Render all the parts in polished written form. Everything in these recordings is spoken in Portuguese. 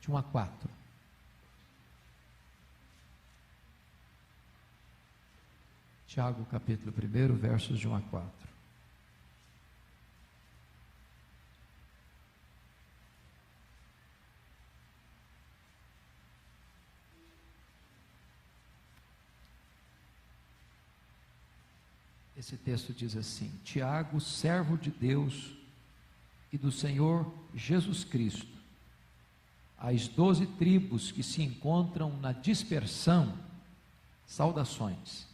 de 1 a 4. Tiago, capítulo 1, versos de 1 a 4. Esse texto diz assim: Tiago, servo de Deus e do Senhor Jesus Cristo, às 12 tribos que se encontram na dispersão, saudações.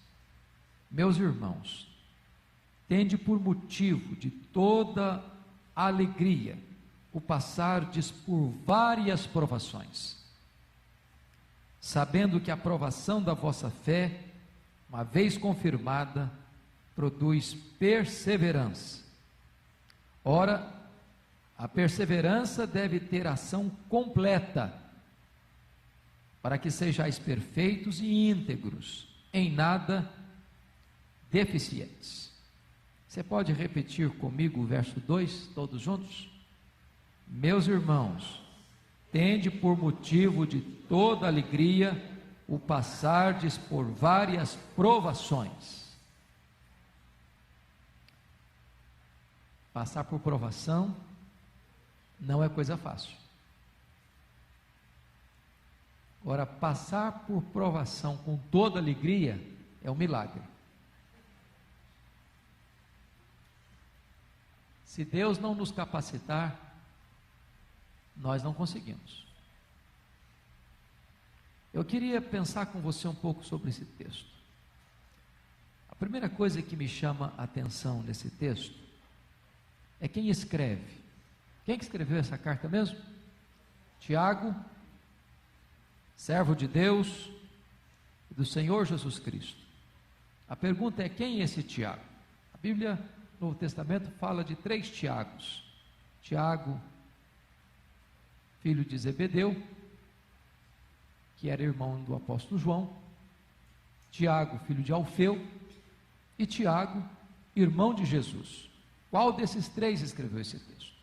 Meus irmãos, tende por motivo de toda alegria o passardes por várias provações, sabendo que a provação da vossa fé, uma vez confirmada, produz perseverança. Ora, a perseverança deve ter ação completa, para que sejais perfeitos e íntegros, em nada deficientes. Você pode repetir comigo o verso 2, todos juntos? Meus irmãos, tende por motivo de toda alegria o passardes por várias provações. Passar por provação não é coisa fácil. Agora, passar por provação com toda alegria é um milagre. Se Deus não nos capacitar, nós não conseguimos. Eu queria pensar com você um pouco sobre esse texto. A primeira coisa que me chama a atenção nesse texto é quem escreve. Quem que escreveu essa carta mesmo? Tiago, servo de Deus e do Senhor Jesus Cristo. A pergunta é: quem é esse Tiago? A Bíblia, no Novo Testamento, fala de 3 Tiagos. Tiago, filho de Zebedeu, que era irmão do apóstolo João. Tiago, filho de Alfeu. E Tiago, irmão de Jesus. Qual desses 3 escreveu esse texto?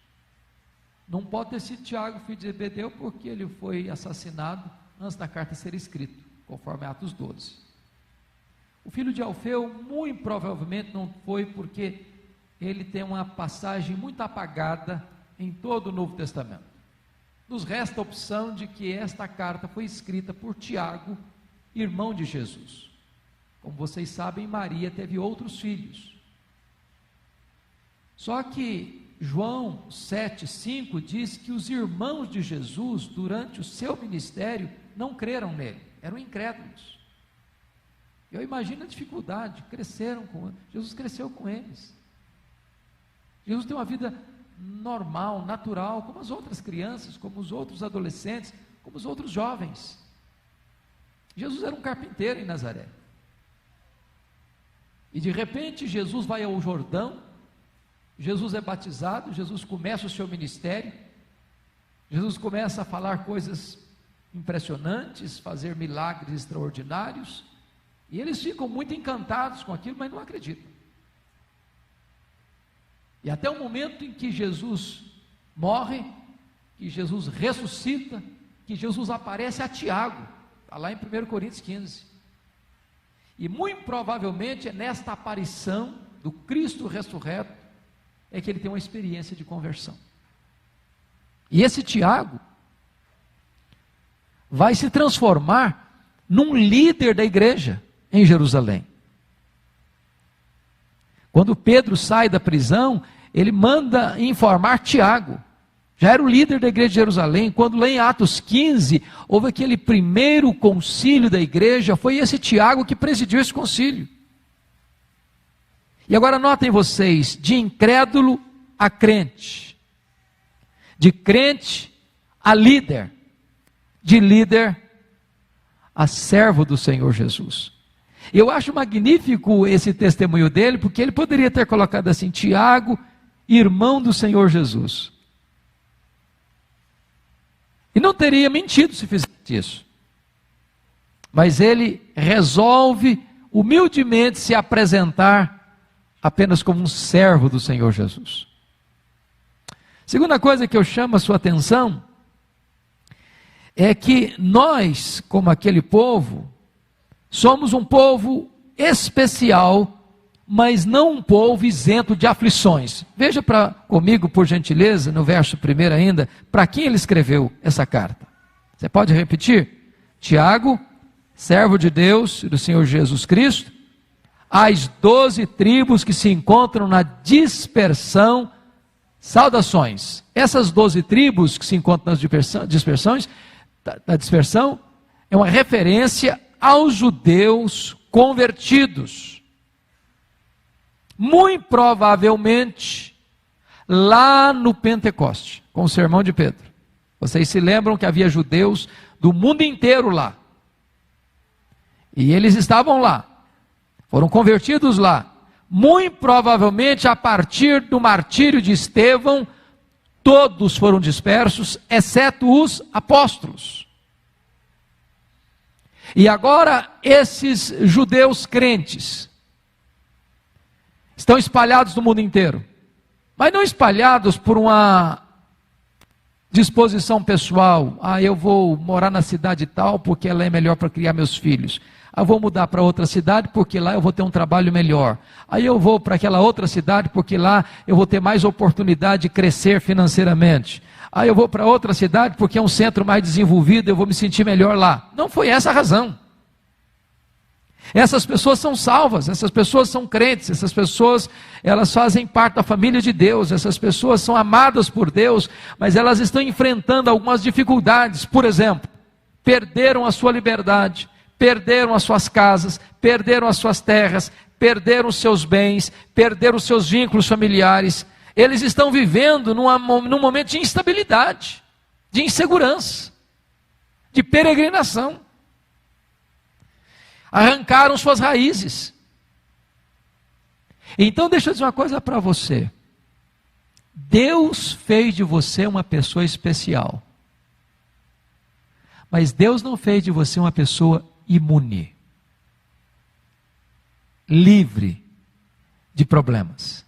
Não pode ter sido Tiago, filho de Zebedeu, porque ele foi assassinado antes da carta ser escrita, conforme Atos 12. O filho de Alfeu, muito provavelmente não foi, porque ele tem uma passagem muito apagada em todo o Novo Testamento. Nos resta a opção de que esta carta foi escrita por Tiago, irmão de Jesus. Como vocês sabem, Maria teve outros filhos. Só que João 7,5 diz que os irmãos de Jesus, durante o seu ministério, não creram nele, eram incrédulos. Eu imagino a dificuldade, Jesus cresceu com eles. Jesus tem uma vida normal, natural, como as outras crianças, como os outros adolescentes, como os outros jovens. Jesus era um carpinteiro em Nazaré. E de repente Jesus vai ao Jordão, Jesus é batizado, Jesus começa o seu ministério, Jesus começa a falar coisas impressionantes, fazer milagres extraordinários, e eles ficam muito encantados com aquilo, mas não acreditam. E até o momento em que Jesus morre, que Jesus ressuscita, que Jesus aparece a Tiago, está lá em 1 Coríntios 15. E muito provavelmente é nesta aparição do Cristo ressurreto é que ele tem uma experiência de conversão. E esse Tiago vai se transformar num líder da igreja em Jerusalém. Quando Pedro sai da prisão, ele manda informar Tiago. Já era o líder da igreja de Jerusalém. Quando lá em Atos 15, houve aquele primeiro concílio da igreja, foi esse Tiago que presidiu esse concílio. E agora notem vocês, de incrédulo a crente, de crente a líder, de líder a servo do Senhor Jesus. Eu acho magnífico esse testemunho dele, porque ele poderia ter colocado assim: Tiago, irmão do Senhor Jesus. E não teria mentido se fizesse isso. Mas ele resolve humildemente se apresentar apenas como um servo do Senhor Jesus. Segunda coisa que eu chamo a sua atenção é que nós, como aquele povo, somos um povo especial, mas não um povo isento de aflições. Veja comigo, por gentileza, no verso 1 ainda, para quem ele escreveu essa carta. Você pode repetir? Tiago, servo de Deus e do Senhor Jesus Cristo, às 12 tribos que se encontram na dispersão, saudações. Essas 12 tribos que se encontram nas dispersão, é uma referência aos judeus convertidos. Muito provavelmente, lá no Pentecoste, com o sermão de Pedro. Vocês se lembram que havia judeus do mundo inteiro lá. E eles estavam lá. Foram convertidos lá. Muito provavelmente, a partir do martírio de Estevão, todos foram dispersos, exceto os apóstolos. E agora, esses judeus crentes estão espalhados no mundo inteiro, mas não espalhados por uma disposição pessoal. Eu vou morar na cidade tal porque ela é melhor para criar meus filhos. Eu vou mudar para outra cidade porque lá eu vou ter um trabalho melhor. Aí eu vou para aquela outra cidade porque lá eu vou ter mais oportunidade de crescer financeiramente. Aí eu vou para outra cidade porque é um centro mais desenvolvido, eu vou me sentir melhor lá. Não foi essa a razão. Essas pessoas são salvas, essas pessoas são crentes, essas pessoas, elas fazem parte da família de Deus, essas pessoas são amadas por Deus, mas elas estão enfrentando algumas dificuldades. Por exemplo, perderam a sua liberdade, perderam as suas casas, perderam as suas terras, perderam os seus bens, perderam os seus vínculos familiares. Eles estão vivendo num momento de instabilidade, de insegurança, de peregrinação. Arrancaram suas raízes. Então deixa eu dizer uma coisa para você. Deus fez de você uma pessoa especial. Mas Deus não fez de você uma pessoa imune, livre de problemas.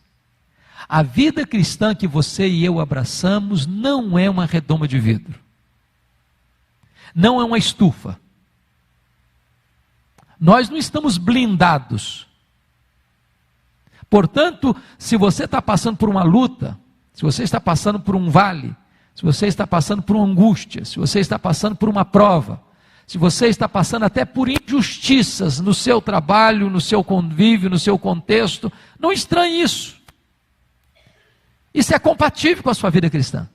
A vida cristã que você e eu abraçamos não é uma redoma de vidro. Não é uma estufa. Nós não estamos blindados. Portanto, se você está passando por uma luta, se você está passando por um vale, se você está passando por uma angústia, se você está passando por uma prova, se você está passando até por injustiças no seu trabalho, no seu convívio, no seu contexto, não estranhe isso. Isso é compatível com a sua vida cristã.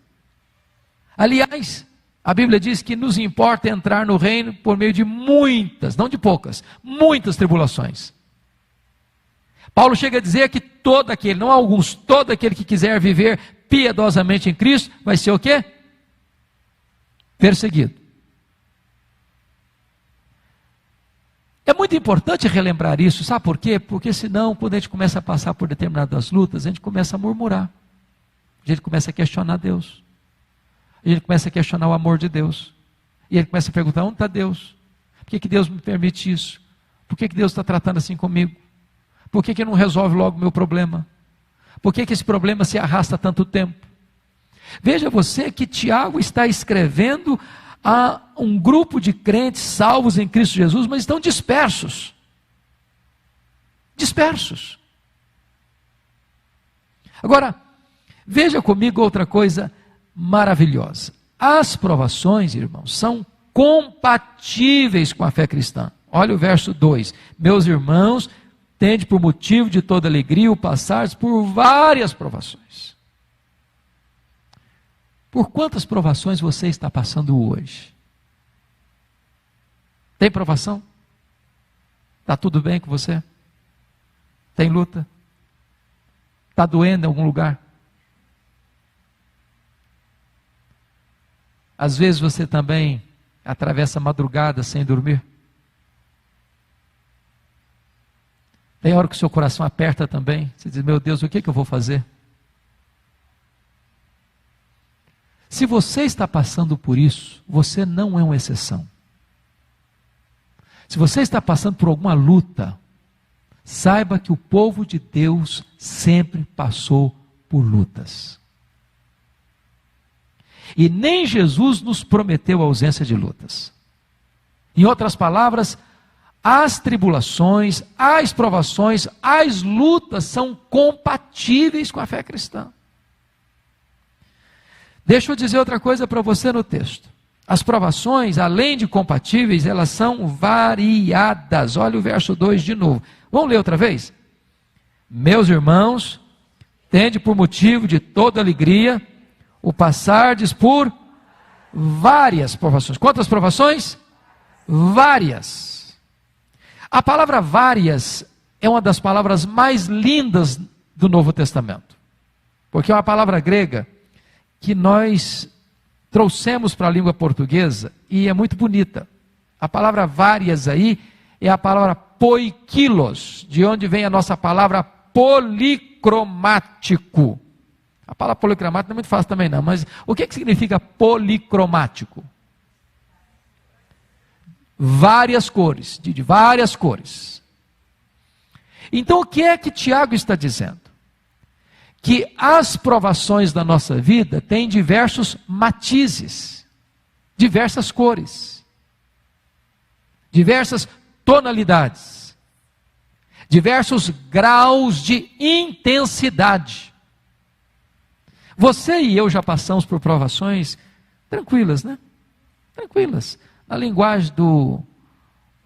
Aliás, a Bíblia diz que nos importa entrar no reino por meio de muitas, não de poucas, muitas tribulações. Paulo chega a dizer que todo aquele, não alguns, todo aquele que quiser viver piedosamente em Cristo, vai ser o quê? Perseguido. É muito importante relembrar isso, sabe por quê? Porque senão, quando a gente começa a passar por determinadas lutas, a gente começa a murmurar, a gente começa a questionar Deus. E ele começa a questionar o amor de Deus. E ele começa a perguntar, onde está Deus? Por que Deus me permite isso? Por que Deus está tratando assim comigo? Por que não resolve logo o meu problema? Por que esse problema se arrasta tanto tempo? Veja você que Tiago está escrevendo a um grupo de crentes salvos em Cristo Jesus, mas estão dispersos. Dispersos. Agora, veja comigo outra coisa maravilhosa. As provações, irmãos, são compatíveis com a fé cristã. Olha o verso 2. Meus irmãos, tende por motivo de toda alegria o passares por várias provações. Por quantas provações você está passando hoje? Tem provação? Está tudo bem com você? Tem luta? Está doendo em algum lugar? Às vezes você também atravessa a madrugada sem dormir. Tem hora que o seu coração aperta também. Você diz, meu Deus, o que eu vou fazer? Se você está passando por isso, você não é uma exceção. Se você está passando por alguma luta, saiba que o povo de Deus sempre passou por lutas. E nem Jesus nos prometeu a ausência de lutas. Em outras palavras, as tribulações, as provações, as lutas são compatíveis com a fé cristã. Deixa eu dizer outra coisa para você no texto. As provações, além de compatíveis, elas são variadas. Olha o verso 2 de novo. Vamos ler outra vez? Meus irmãos, tende por motivo de toda alegria o passardes por várias provações. Quantas provações? Várias. A palavra várias é uma das palavras mais lindas do Novo Testamento, porque é uma palavra grega que nós trouxemos para a língua portuguesa e é muito bonita. A palavra várias aí é a palavra poikilos, de onde vem a nossa palavra policromático. A palavra policromático não é muito fácil também não, mas o que significa policromático? Várias cores, de várias cores. Então o que é que Tiago está dizendo? Que as provações da nossa vida têm diversos matizes, diversas cores, diversas tonalidades, diversos graus de intensidade. Você e eu já passamos por provações tranquilas, né? Tranquilas. Na linguagem do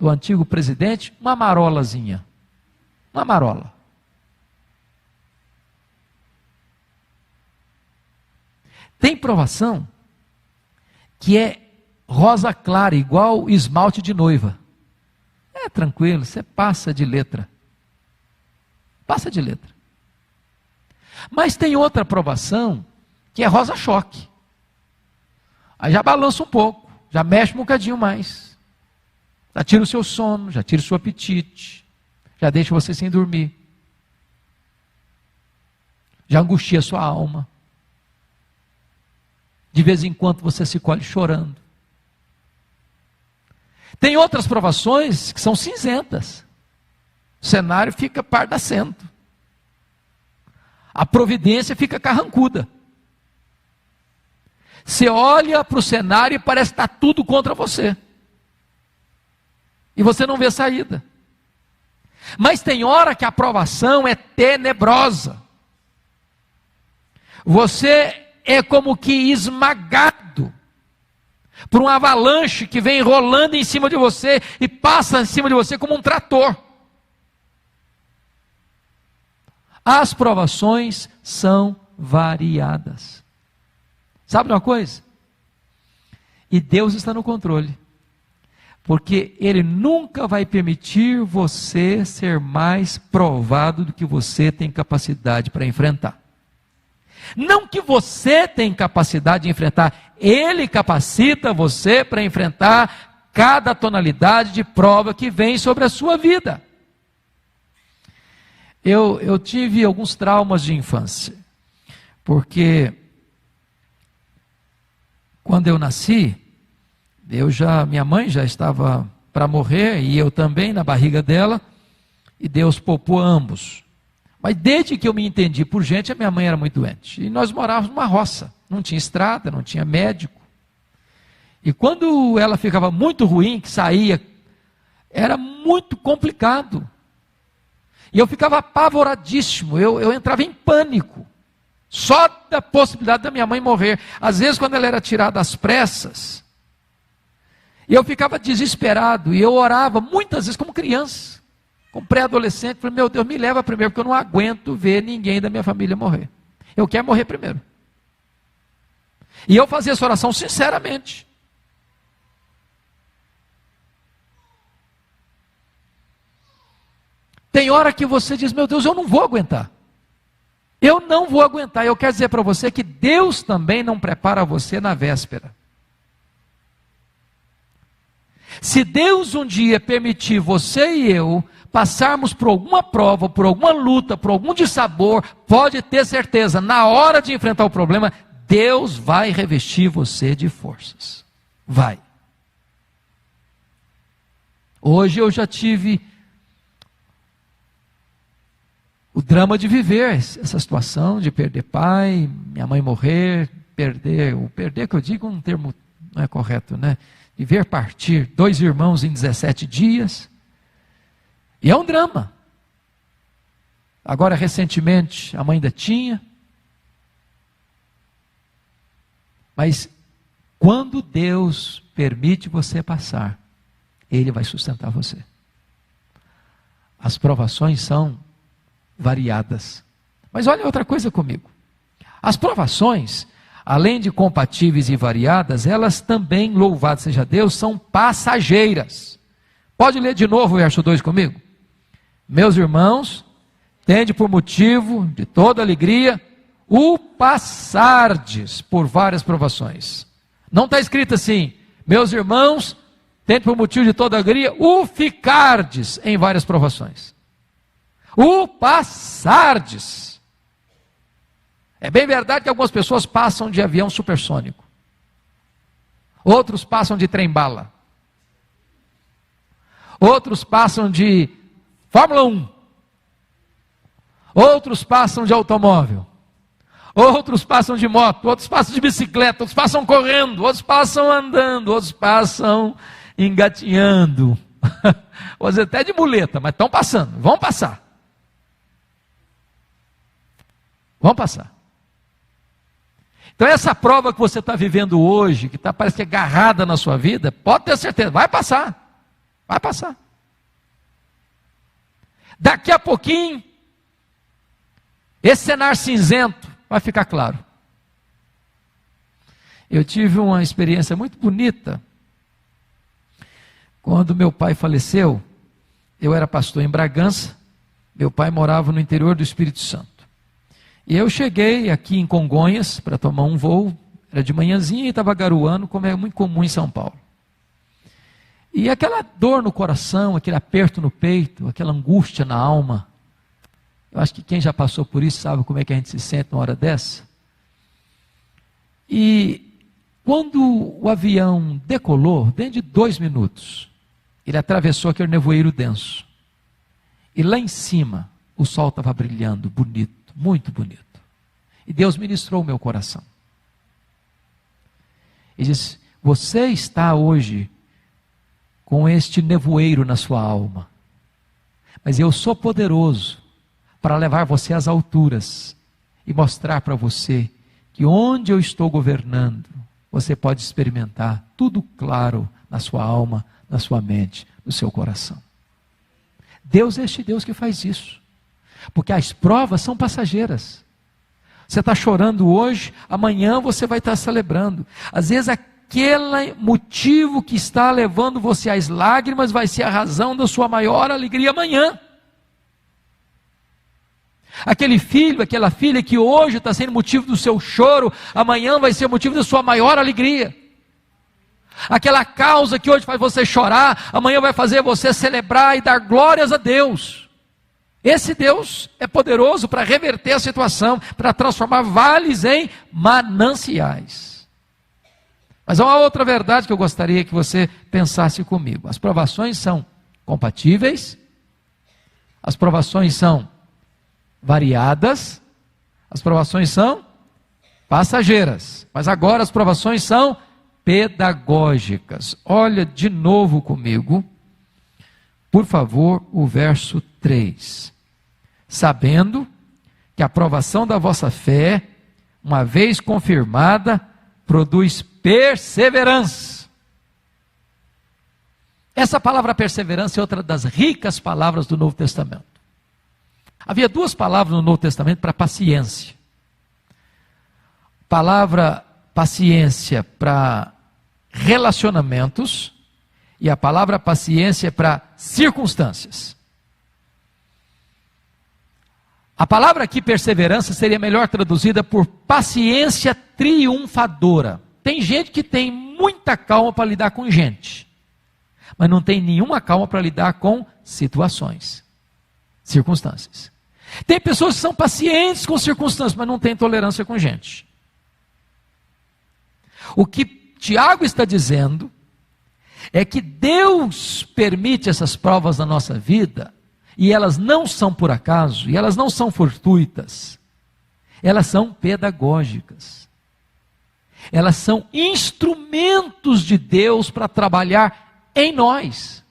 antigo presidente, uma marolazinha. Uma marola. Tem provação que é rosa clara, igual esmalte de noiva. É tranquilo, você passa de letra. Passa de letra. Mas tem outra provação que é rosa choque. Aí já balança um pouco, já mexe um bocadinho mais. Já tira o seu sono, já tira o seu apetite, já deixa você sem dormir. Já angustia a sua alma. De vez em quando você se colhe chorando. Tem outras provações que são cinzentas. O cenário fica pardacento. A providência fica carrancuda. Você olha para o cenário e parece que está tudo contra você. E você não vê saída. Mas tem hora que a provação é tenebrosa. Você é como que esmagado por uma avalanche que vem rolando em cima de você e passa em cima de você como um trator. As provações são variadas. Sabe uma coisa? E Deus está no controle. Porque Ele nunca vai permitir você ser mais provado do que você tem capacidade para enfrentar. Não que você tem capacidade de enfrentar, Ele capacita você para enfrentar cada tonalidade de prova que vem sobre a sua vida. Eu tive alguns traumas de infância, porque quando eu nasci, minha mãe já estava para morrer, e eu também na barriga dela, e Deus poupou ambos. Mas desde que eu me entendi por gente, a minha mãe era muito doente. E nós morávamos numa roça, não tinha estrada, não tinha médico. E quando ela ficava muito ruim, que saía, era muito complicado. E eu ficava apavoradíssimo, eu entrava em pânico. Só da possibilidade da minha mãe morrer. Às vezes quando ela era tirada às pressas, eu ficava desesperado, e eu orava muitas vezes como criança, como pré-adolescente, falei, meu Deus, me leva primeiro, porque eu não aguento ver ninguém da minha família morrer. Eu quero morrer primeiro. E eu fazia essa oração sinceramente. Tem hora que você diz, meu Deus, eu não vou aguentar. Eu não vou aguentar. Eu quero dizer para você que Deus também não prepara você na véspera. Se Deus um dia permitir você e eu passarmos por alguma prova, por alguma luta, por algum dissabor, pode ter certeza, na hora de enfrentar o problema, Deus vai revestir você de forças. Vai. Hoje eu já tive o drama de viver essa situação, de perder pai, minha mãe morrer, perder, o perder que eu digo um termo não é correto, né? De ver partir 2 irmãos em 17 dias. E é um drama. Agora, recentemente, a mãe ainda tinha. Mas, quando Deus permite você passar, Ele vai sustentar você. As provações são variadas. Mas olha outra coisa comigo. As provações, além de compatíveis e variadas, elas também, louvado seja Deus, são passageiras. Pode ler de novo o verso 2 comigo? Meus irmãos, tende por motivo de toda alegria o passardes por várias provações. Não está escrito assim, meus irmãos, tende por motivo de toda alegria o ficardes em várias provações. O passardes. É bem verdade que algumas pessoas passam de avião supersônico. Outros passam de trem-bala. Outros passam de Fórmula 1. Outros passam de automóvel. Outros passam de moto. Outros passam de bicicleta. Outros passam correndo. Outros passam andando. Outros passam engatinhando. Ou até de muleta, mas estão passando. Vão passar. Vão passar. Então essa prova que você está vivendo hoje, que parece que é agarrada na sua vida, pode ter certeza, vai passar. Vai passar. Daqui a pouquinho, esse cenário cinzento vai ficar claro. Eu tive uma experiência muito bonita. Quando meu pai faleceu, eu era pastor em Bragança, meu pai morava no interior do Espírito Santo. E eu cheguei aqui em Congonhas para tomar um voo, era de manhãzinha e estava garoando, como é muito comum em São Paulo. E aquela dor no coração, aquele aperto no peito, aquela angústia na alma, eu acho que quem já passou por isso sabe como é que a gente se sente numa hora dessa. E quando o avião decolou, dentro de 2 minutos, ele atravessou aquele nevoeiro denso. E lá em cima, o sol estava brilhando, bonito. Muito bonito. E Deus ministrou o meu coração. Ele disse, você está hoje com este nevoeiro na sua alma. Mas eu sou poderoso para levar você às alturas e mostrar para você que onde eu estou governando, você pode experimentar tudo claro na sua alma, na sua mente, no seu coração. Deus é este Deus que faz isso. Porque as provas são passageiras. Você está chorando hoje, amanhã você vai estar celebrando. Às vezes aquele motivo que está levando você às lágrimas vai ser a razão da sua maior alegria amanhã. Aquele filho, aquela filha que hoje está sendo motivo do seu choro, amanhã vai ser motivo da sua maior alegria. Aquela causa que hoje faz você chorar, amanhã vai fazer você celebrar e dar glórias a Deus. Esse Deus é poderoso para reverter a situação, para transformar vales em mananciais. Mas há uma outra verdade que eu gostaria que você pensasse comigo. As provações são compatíveis, as provações são variadas, as provações são passageiras. Mas agora as provações são pedagógicas. Olha de novo comigo, por favor, o verso 3. Sabendo que a aprovação da vossa fé, uma vez confirmada, produz perseverança. Essa palavra perseverança é outra das ricas palavras do Novo Testamento. Havia 2 palavras no Novo Testamento para paciência. Palavra paciência para relacionamentos e a palavra paciência para circunstâncias. A palavra aqui, perseverança, seria melhor traduzida por paciência triunfadora. Tem gente que tem muita calma para lidar com gente, mas não tem nenhuma calma para lidar com situações, circunstâncias. Tem pessoas que são pacientes com circunstâncias, mas não têm tolerância com gente. O que Tiago está dizendo é que Deus permite essas provas na nossa vida, e elas não são por acaso, e elas não são fortuitas, elas são pedagógicas. Elas são instrumentos de Deus para trabalhar em nós.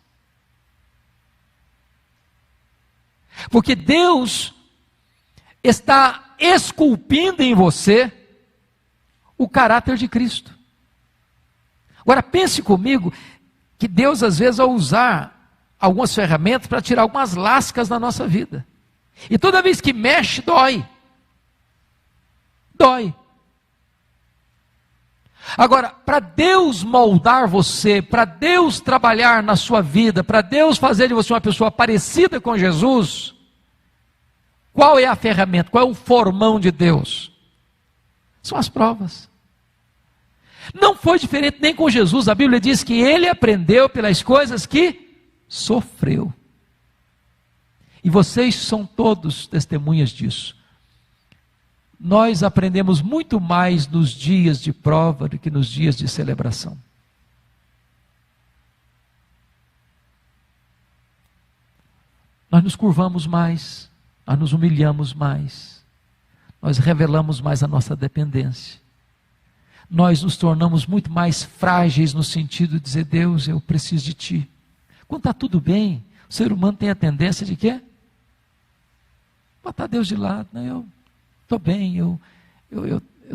Porque Deus está esculpindo em você o caráter de Cristo. Agora pense comigo que Deus às vezes vai usar algumas ferramentas para tirar algumas lascas da nossa vida. E toda vez que mexe, dói. Dói. Agora, para Deus moldar você, para Deus trabalhar na sua vida, para Deus fazer de você uma pessoa parecida com Jesus, qual é a ferramenta, qual é o formão de Deus? São as provas. Não foi diferente nem com Jesus. A Bíblia diz que ele aprendeu pelas coisas que sofreu. E vocês são todos testemunhas disso. Nós aprendemos muito mais nos dias de prova do que nos dias de celebração. Nós nos curvamos mais, nós nos humilhamos mais, nós revelamos mais a nossa dependência. Nós nos tornamos muito mais frágeis no sentido de dizer, Deus, eu preciso de Ti. Quando está tudo bem, o ser humano tem a tendência de quê? Botar Deus de lado. Não, eu estou bem, eu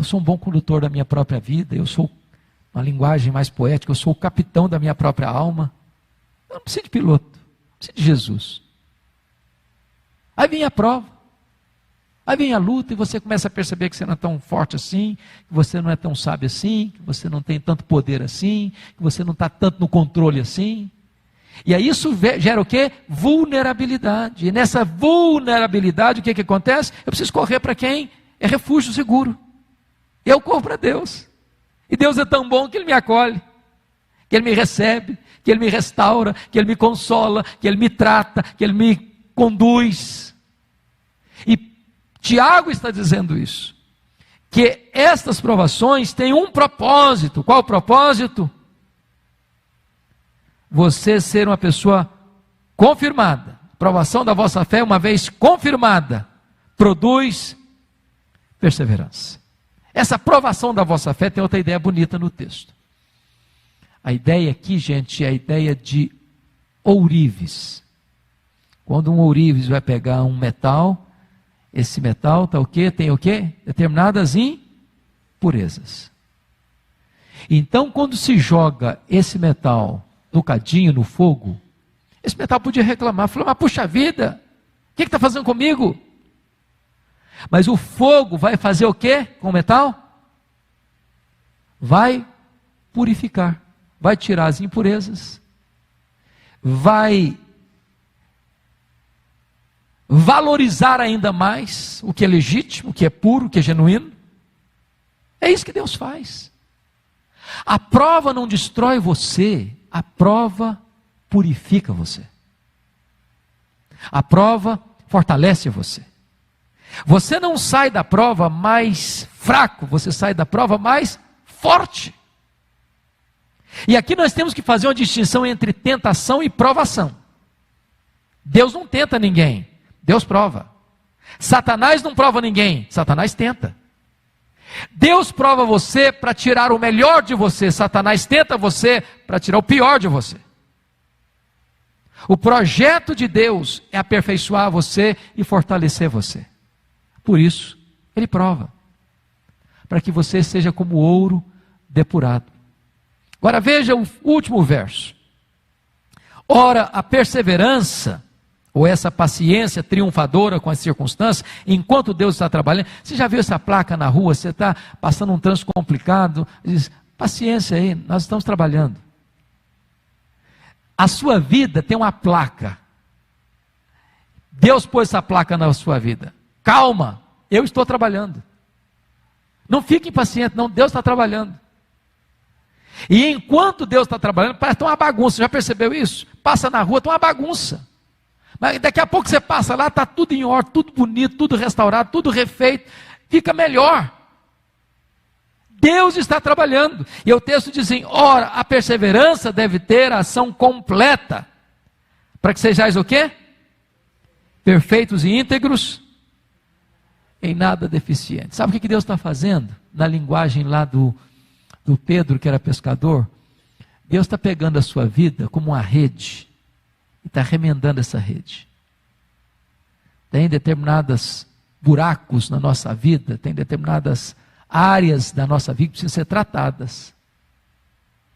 sou um bom condutor da minha própria vida, eu sou, uma linguagem mais poética, eu sou o capitão da minha própria alma. Eu não preciso de piloto, eu preciso de Jesus. Aí vem a prova, aí vem a luta e você começa a perceber que você não é tão forte assim, que você não é tão sábio assim, que você não tem tanto poder assim, que você não está tanto no controle assim. E aí isso gera o quê? Vulnerabilidade. E nessa vulnerabilidade, o que acontece? Eu preciso correr para quem é refúgio seguro. Eu corro para Deus. E Deus é tão bom que Ele me acolhe, que Ele me recebe, que Ele me restaura, que Ele me consola, que Ele me trata, que Ele me conduz. E Tiago está dizendo isso, que estas provações têm um propósito. Qual o propósito? Você ser uma pessoa confirmada. A provação da vossa fé, uma vez confirmada, produz perseverança. Essa provação da vossa fé tem outra ideia bonita no texto. A ideia aqui, gente, é a ideia de ourives. Quando um ourives vai pegar um metal, esse metal tá o quê? Tem o quê? Determinadas impurezas. Então, quando se joga esse metal no cadinho, no fogo, esse metal podia reclamar, falar, mas puxa vida, o que está fazendo comigo? Mas o fogo vai fazer o quê com o metal? Vai purificar, vai tirar as impurezas, vai valorizar ainda mais o que é legítimo, o que é puro, o que é genuíno. É isso que Deus faz. A prova não destrói você, a prova purifica você. A prova fortalece você. Você não sai da prova mais fraco, você sai da prova mais forte. E aqui nós temos que fazer uma distinção entre tentação e provação. Deus não tenta ninguém, Deus prova. Satanás não prova ninguém, Satanás tenta. Deus prova você para tirar o melhor de você, Satanás tenta você para tirar o pior de você. O projeto de Deus é aperfeiçoar você e fortalecer você. Por isso, Ele prova, para que você seja como ouro depurado. Agora veja o último verso. Ora, a perseverança, ou essa paciência triunfadora com as circunstâncias, enquanto Deus está trabalhando. Você já viu essa placa na rua? Você está passando um trânsito complicado, diz, paciência aí, nós estamos trabalhando. A sua vida tem uma placa. Deus pôs essa placa na sua vida. Calma, eu estou trabalhando. Não fique impaciente, não, Deus está trabalhando. E enquanto Deus está trabalhando, parece que está uma bagunça, já percebeu isso? Passa na rua, está uma bagunça. Mas daqui a pouco você passa lá, está tudo em ordem, tudo bonito, tudo restaurado, tudo refeito, fica melhor. Deus está trabalhando. E o texto diz assim, ora, a perseverança deve ter a ação completa, para que sejais o quê? Perfeitos e íntegros, em nada deficientes. Sabe o que Deus está fazendo? Na linguagem lá do do Pedro, que era pescador, Deus está pegando a sua vida como uma rede e está remendando essa rede. Tem determinados buracos na nossa vida, tem determinadas áreas da nossa vida que precisam ser tratadas.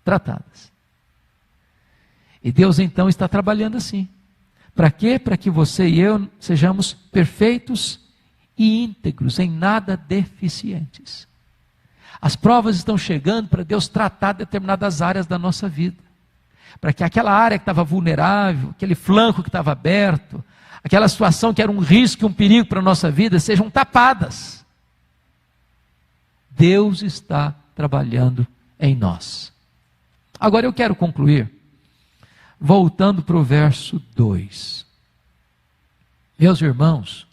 Tratadas. E Deus então está trabalhando assim. Para quê? Para que você e eu sejamos perfeitos e íntegros, em nada deficientes. As provas estão chegando para Deus tratar determinadas áreas da nossa vida. Para que aquela área que estava vulnerável, aquele flanco que estava aberto, aquela situação que era um risco e um perigo para a nossa vida, sejam tapadas. Deus está trabalhando em nós. Agora eu quero concluir, voltando para o verso 2. Meus irmãos,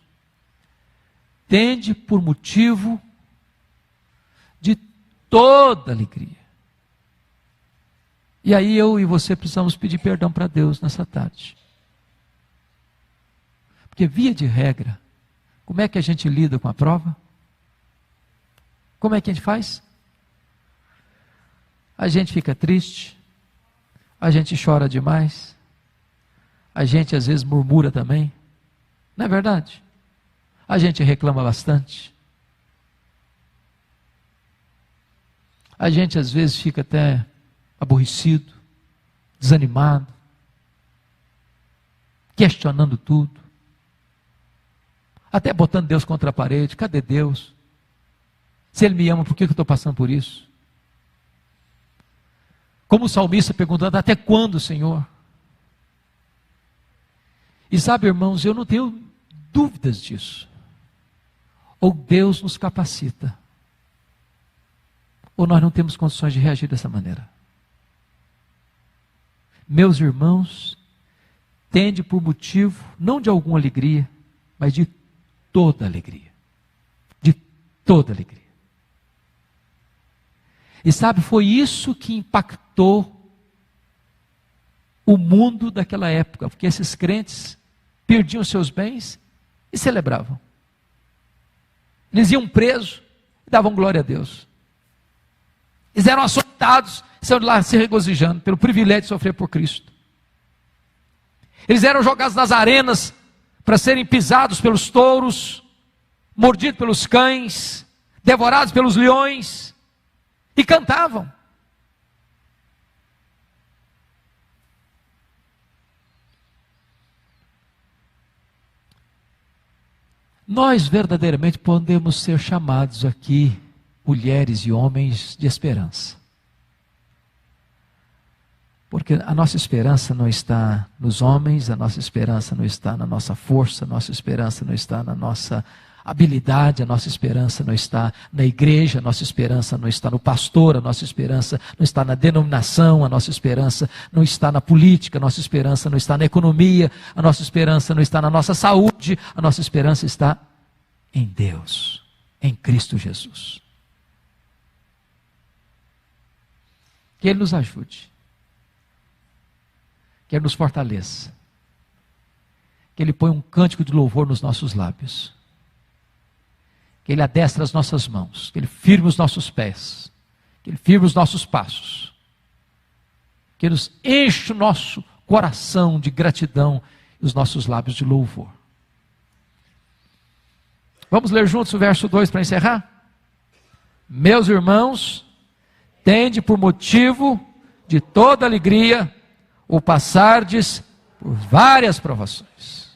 tende por motivo de toda alegria. E aí eu e você precisamos pedir perdão para Deus nessa tarde. Porque via de regra, como é que a gente lida com a prova? Como é que a gente faz? A gente fica triste, a gente chora demais, a gente às vezes murmura também, não é verdade? A gente reclama bastante, a gente às vezes fica até aborrecido, desanimado, questionando tudo, até botando Deus contra a parede. Cadê Deus? Se Ele me ama, por que eu estou passando por isso? Como o salmista perguntando, até quando, Senhor? E sabe, irmãos, eu não tenho dúvidas disso. Ou Deus nos capacita, ou nós não temos condições de reagir dessa maneira. Meus irmãos, tende por motivo, não de alguma alegria, mas de toda alegria. De toda alegria. E sabe, foi isso que impactou o mundo daquela época, porque esses crentes perdiam seus bens e celebravam. Eles iam presos e davam glória a Deus. Eles eram açoitados, saiam de lá se regozijando pelo privilégio de sofrer por Cristo. Eles eram jogados nas arenas para serem pisados pelos touros, mordidos pelos cães, devorados pelos leões. E cantavam. Nós verdadeiramente podemos ser chamados aqui, mulheres e homens de esperança. Porque a nossa esperança não está nos homens, a nossa esperança não está na nossa força, a nossa esperança não está na nossa habilidade, a nossa esperança não está na igreja, a nossa esperança não está no pastor, a nossa esperança não está na denominação, a nossa esperança não está na política, a nossa esperança não está na economia, a nossa esperança não está na nossa saúde, a nossa esperança está em Deus, em Cristo Jesus. Que Ele nos ajude, que Ele nos fortaleça, que Ele ponha um cântico de louvor nos nossos lábios, que Ele adestre as nossas mãos, que Ele firme os nossos pés, que Ele firme os nossos passos, que Ele nos enche o nosso coração de gratidão e os nossos lábios de louvor. Vamos ler juntos o verso 2 para encerrar? Meus irmãos, tende por motivo de toda alegria o passardes por várias provações.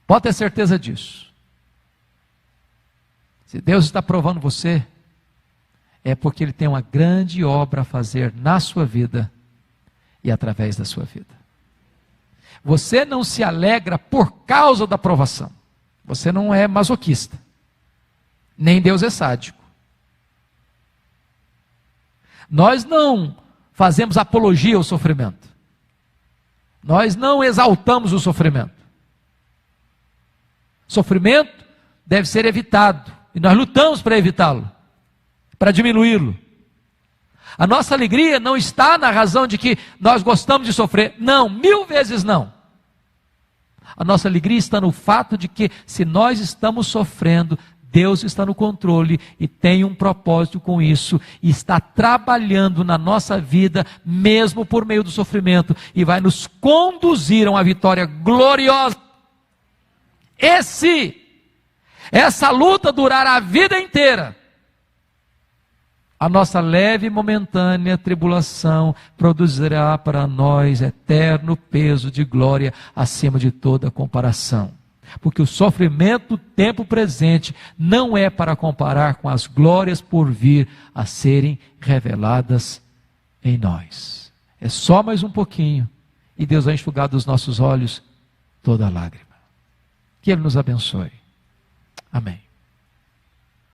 Pode ter certeza disso. Se Deus está provando você, é porque Ele tem uma grande obra a fazer na sua vida e através da sua vida. Você não se alegra por causa da provação. Você não é masoquista. Nem Deus é sádico. Nós não fazemos apologia ao sofrimento. Nós não exaltamos o sofrimento. Sofrimento deve ser evitado, e nós lutamos para evitá-lo, para diminuí-lo. A nossa alegria não está na razão de que nós gostamos de sofrer, não, 1000 vezes não. A nossa alegria está no fato de que, se nós estamos sofrendo, Deus está no controle e tem um propósito com isso, e está trabalhando na nossa vida, mesmo por meio do sofrimento, e vai nos conduzir a uma vitória gloriosa. Essa luta durar a vida inteira, a nossa leve e momentânea tribulação produzirá para nós eterno peso de glória acima de toda comparação. Porque o sofrimento do tempo presente não é para comparar com as glórias por vir a serem reveladas em nós. É só mais um pouquinho e Deus vai enxugar dos nossos olhos toda lágrima. Que Ele nos abençoe. Amém.